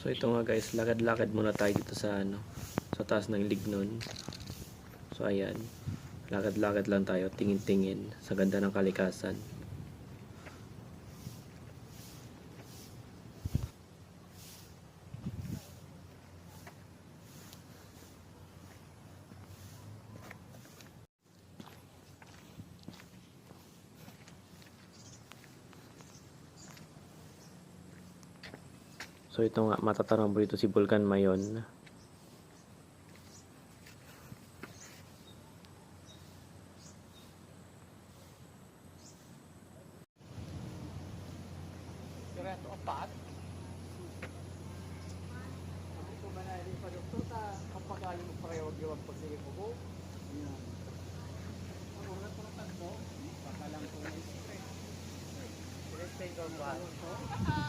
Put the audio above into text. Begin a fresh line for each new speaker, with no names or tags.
So ito nga guys, lakad-lakad muna tayo dito sa sa taas ng Lignon. So ayan, lakad-lakad lang tayo, tingin-tingin sa ganda ng kalikasan. So ito nga, matatanong mo dito si Bulkan Mayon.
Direto apat. Sabi ko ba na rin pa doktor ta kapagaling mo pareho giwag pagsige ko ko. Yan. Ang oras para tagbo, baka lang ko. Stay down ba?